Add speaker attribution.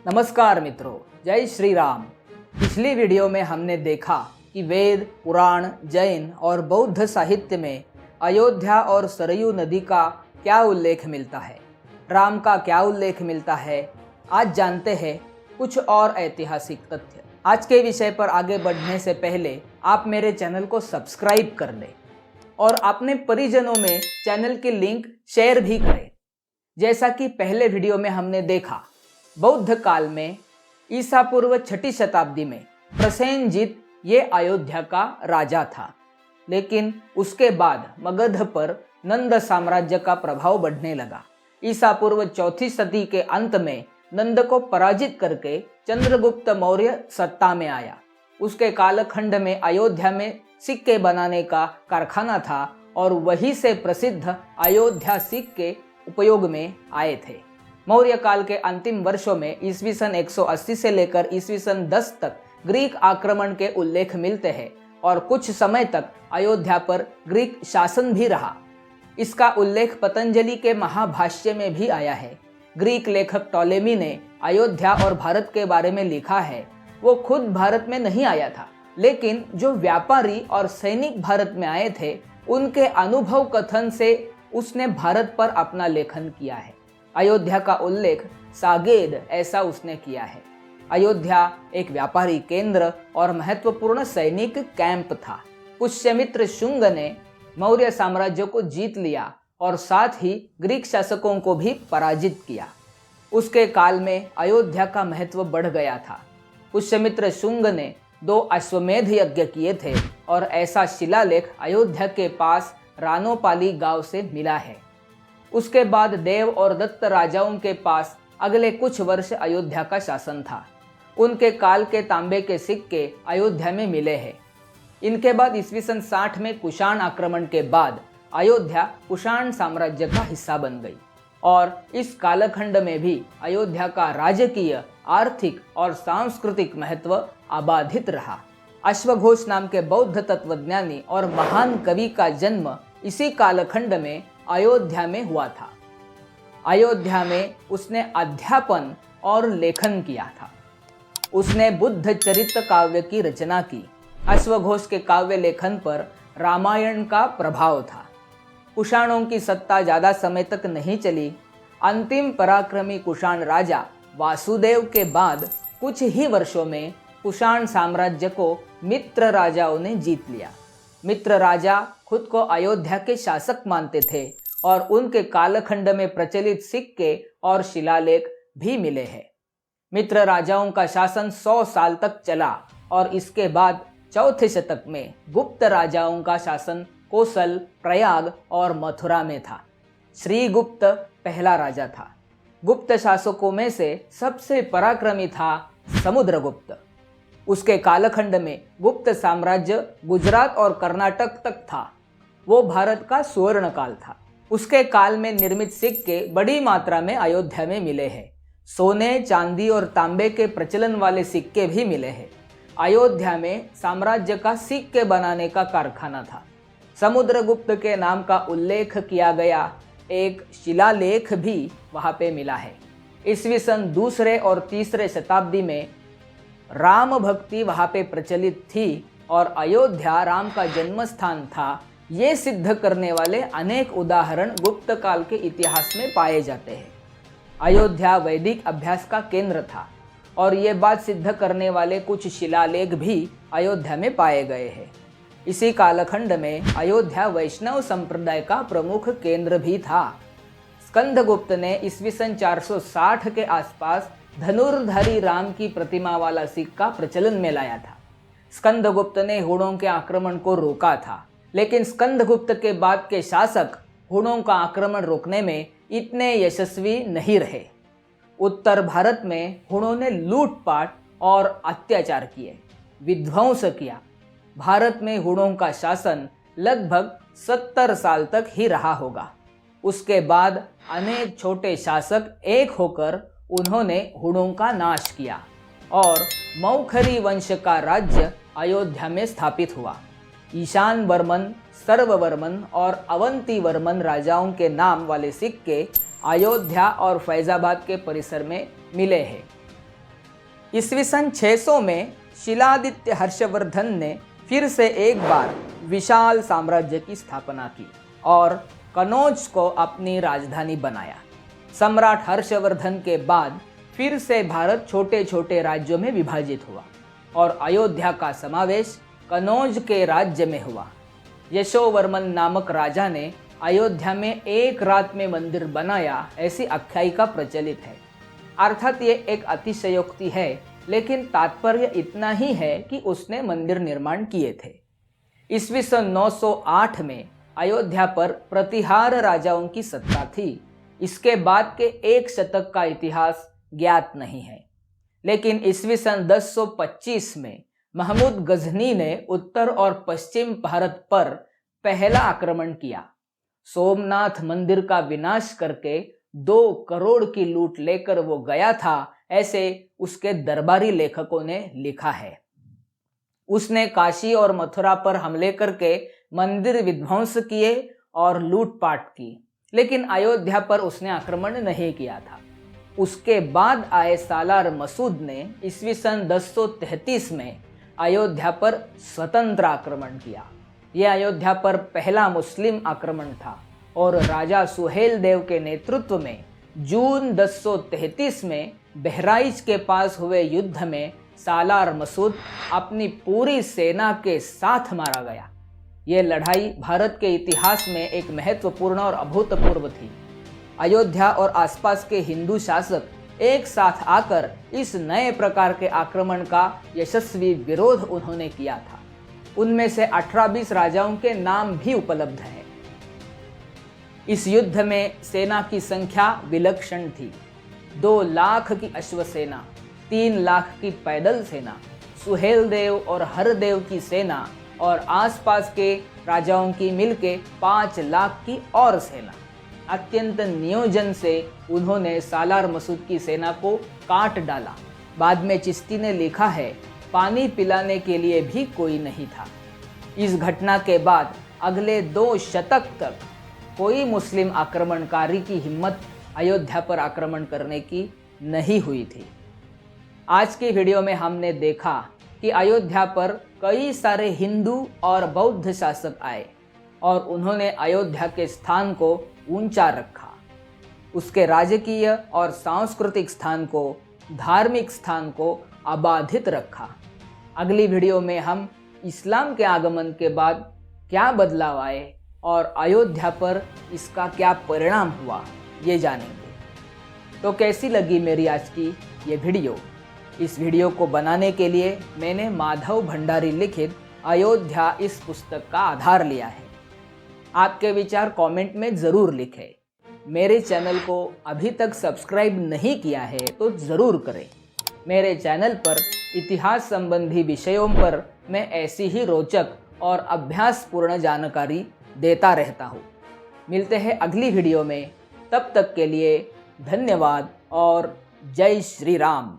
Speaker 1: नमस्कार मित्रों, जय श्री राम। पिछली वीडियो में हमने देखा कि वेद, पुराण, जैन और बौद्ध साहित्य में अयोध्या और सरयू नदी का क्या उल्लेख मिलता है, राम का क्या उल्लेख मिलता है। आज जानते हैं कुछ और ऐतिहासिक तथ्य। आज के विषय पर आगे बढ़ने से पहले आप मेरे चैनल को सब्सक्राइब कर लें और अपने परिजनों में चैनल की लिंक शेयर भी करें। जैसा कि पहले वीडियो में हमने देखा, बौद्ध काल में ईसा पूर्व 6ठी शताब्दी में प्रसेनजीत ये अयोध्या का राजा था, लेकिन उसके बाद मगध पर नंद साम्राज्य का प्रभाव बढ़ने लगा। ईसा पूर्व 4ठी सदी के अंत में नंद को पराजित करके चंद्रगुप्त मौर्य सत्ता में आया। उसके कालखंड में अयोध्या में सिक्के बनाने का कारखाना था और वहीं से प्रसिद्ध अयोध्या सिक्के उपयोग में आए थे। मौर्य काल के अंतिम वर्षों में ईस्वी सन 180 से लेकर ईस्वी सन 10 तक ग्रीक आक्रमण के उल्लेख मिलते हैं और कुछ समय तक अयोध्या पर ग्रीक शासन भी रहा। इसका उल्लेख पतंजलि के महाभाष्य में भी आया है। ग्रीक लेखक टॉलेमी ने अयोध्या और भारत के बारे में लिखा है। वो खुद भारत में नहीं आया था, लेकिन जो व्यापारी और सैनिक भारत में आए थे, उनके अनुभव कथन से उसने भारत पर अपना लेखन किया है। अयोध्या का उल्लेख सागेद ऐसा उसने किया है। अयोध्या एक व्यापारी केंद्र और महत्वपूर्ण सैनिक कैंप था। पुष्यमित्र शुंग ने मौर्य साम्राज्य को जीत लिया और साथ ही ग्रीक शासकों को भी पराजित किया। उसके काल में अयोध्या का महत्व बढ़ गया था। पुष्यमित्र शुंग ने 2 अश्वमेध यज्ञ किए थे और ऐसा शिलालेख अयोध्या के पास रानोपाली गांव से मिला है। उसके बाद देव और दत्त राजाओं के पास अगले कुछ वर्ष अयोध्या का शासन था। उनके काल के तांबे के सिक्के अयोध्या में मिले हैं। इनके बाद ईस्वी सन 60 में कुषाण आक्रमण के बाद अयोध्या कुषाण साम्राज्य का हिस्सा बन गई और इस कालखंड में भी अयोध्या का राजकीय, आर्थिक और सांस्कृतिक महत्व अबाधित रहा। अश्वघोष नाम के बौद्ध तत्वज्ञानी और महान कवि का जन्म इसी कालखंड में अयोध्या में हुआ था। अयोध्या में उसने अध्यापन और लेखन किया था। उसने बुद्ध चरित काव्य की रचना की। अश्वघोष के काव्य लेखन पर रामायण का प्रभाव था। कुषाणों की सत्ता ज्यादा समय तक नहीं चली। अंतिम पराक्रमी कुषाण राजा वासुदेव के बाद कुछ ही वर्षों में कुषाण साम्राज्य को मित्र राजाओं ने जीत लिया। मित्र राजा खुद को अयोध्या के शासक मानते थे और उनके कालखंड में प्रचलित सिक्के और शिलालेख भी मिले हैं। मित्र राजाओं का शासन 100 साल तक चला और इसके बाद 4थे शतक में गुप्त राजाओं का शासन कोसल, प्रयाग और मथुरा में था। श्रीगुप्त पहला राजा था। गुप्त शासकों में से सबसे पराक्रमी था समुद्रगुप्त। उसके कालखंड में गुप्त साम्राज्य गुजरात और कर्नाटक तक था। वो भारत का सुवर्ण काल था। उसके काल में निर्मित सिक्के बड़ी मात्रा में अयोध्या में मिले हैं। सोने, चांदी और तांबे के प्रचलन वाले सिक्के भी मिले हैं। अयोध्या में साम्राज्य का सिक्के बनाने का कारखाना था। समुद्रगुप्त के नाम का उल्लेख किया गया एक शिलालेख भी वहाँ पे मिला है। ईस्वी सन 2रे और 3रे शताब्दी में राम भक्ति वहाँ पे प्रचलित थी और अयोध्या राम का जन्म स्थान था। ये सिद्ध करने वाले अनेक उदाहरण गुप्त काल के इतिहास में पाए जाते हैं। अयोध्या वैदिक अभ्यास का केंद्र था और ये बात सिद्ध करने वाले कुछ शिलालेख भी अयोध्या में पाए गए हैं। इसी कालखंड में अयोध्या वैष्णव संप्रदाय का प्रमुख केंद्र भी था। स्कंदगुप्त ने ईस्वी सन 460 के आसपास धनुर्धारी राम की प्रतिमा वाला सिक्का प्रचलन में लाया था। स्कंदगुप्त ने हुणों के आक्रमण को रोका था, लेकिन स्कंदगुप्त के बाद के शासक हुणों का आक्रमण रोकने में इतने यशस्वी नहीं रहे। उत्तर भारत में हुणों ने लूटपाट और अत्याचार किए, विध्वंस किया। भारत में हुणों का शासन लगभग 70 साल तक ही रहा होगा। उसके बाद अनेक छोटे शासक एक होकर उन्होंने हुणों का नाश किया और मौखरी वंश का राज्य अयोध्या में स्थापित हुआ। ईशान वर्मन, सर्ववर्मन और अवंती वर्मन राजाओं के नाम वाले सिक्के अयोध्या और फैजाबाद के परिसर में मिले हैं। ईस्वी सन 600 में शिलादित्य हर्षवर्धन ने फिर से एक बार विशाल साम्राज्य की स्थापना की और कनौज को अपनी राजधानी बनाया। सम्राट हर्षवर्धन के बाद फिर से भारत छोटे छोटे राज्यों में विभाजित हुआ और अयोध्या का समावेश कनौज के राज्य में हुआ। यशोवर्मन नामक राजा ने अयोध्या में एक रात में मंदिर बनाया, ऐसी आख्यायिका प्रचलित है। अर्थात ये एक अतिशयोक्ति है, लेकिन तात्पर्य इतना ही है कि उसने मंदिर निर्माण किए थे। ईस्वी सन 908 में अयोध्या पर प्रतिहार राजाओं की सत्ता थी। इसके बाद के एक शतक का इतिहास ज्ञात नहीं है, लेकिन ईस्वी सन 1025 में महमूद गजनी ने उत्तर और पश्चिम भारत पर पहला आक्रमण किया। सोमनाथ मंदिर का विनाश करके 2 करोड़ की लूट लेकर वो गया था, ऐसे उसके दरबारी लेखकों ने लिखा है। उसने काशी और मथुरा पर हमले करके मंदिर विध्वंस किए और लूटपाट की, लेकिन अयोध्या पर उसने आक्रमण नहीं किया था। उसके बाद आए सालार मसूद ने ईस्वी सन 1033 में अयोध्या पर स्वतंत्र आक्रमण किया। यह अयोध्या पर पहला मुस्लिम आक्रमण था और राजा सुहेल देव के नेतृत्व में जून 1033 में बहराइच के पास हुए युद्ध में सालार मसूद अपनी पूरी सेना के साथ मारा गया। यह लड़ाई भारत के इतिहास में एक महत्वपूर्ण और अभूतपूर्व थी। अयोध्या और आसपास के हिंदू शासक एक साथ आकर इस नए प्रकार के आक्रमण का यशस्वी विरोध उन्होंने किया था। उनमें से 18-20 राजाओं के नाम भी उपलब्ध हैं। इस युद्ध में सेना की संख्या विलक्षण थी। 2 लाख की अश्वसेना, 3 लाख की पैदल सेना, सुहेल देव और हरदेव की सेना और आसपास के राजाओं की मिलके 5 लाख की और सेना। अत्यंत नियोजन से उन्होंने सालार मसूद की सेना को काट डाला। बाद में चिश्ती ने लिखा है, पानी पिलाने के लिए भी कोई नहीं था। इस घटना के बाद अगले 2 शतक तक कोई मुस्लिम आक्रमणकारी की हिम्मत अयोध्या पर आक्रमण करने की नहीं हुई थी। आज की वीडियो में हमने देखा कि अयोध्या पर कई सारे हिंदू और बौद्ध शासक आए और उन्होंने अयोध्या के स्थान को ऊंचा रखा, उसके राजकीय और सांस्कृतिक स्थान को, धार्मिक स्थान को अबाधित रखा। अगली वीडियो में हम इस्लाम के आगमन के बाद क्या बदलाव आए और अयोध्या पर इसका क्या परिणाम हुआ, ये जानेंगे। तो कैसी लगी मेरी आज की ये वीडियो? इस वीडियो को बनाने के लिए मैंने माधव भंडारी लिखित अयोध्या इस पुस्तक का आधार लिया है। आपके विचार कमेंट में ज़रूर लिखें। मेरे चैनल को अभी तक सब्सक्राइब नहीं किया है तो ज़रूर करें। मेरे चैनल पर इतिहास संबंधी विषयों पर मैं ऐसी ही रोचक और अभ्यासपूर्ण जानकारी देता रहता हूँ। मिलते हैं अगली वीडियो में, तब तक के लिए धन्यवाद और जय श्री राम।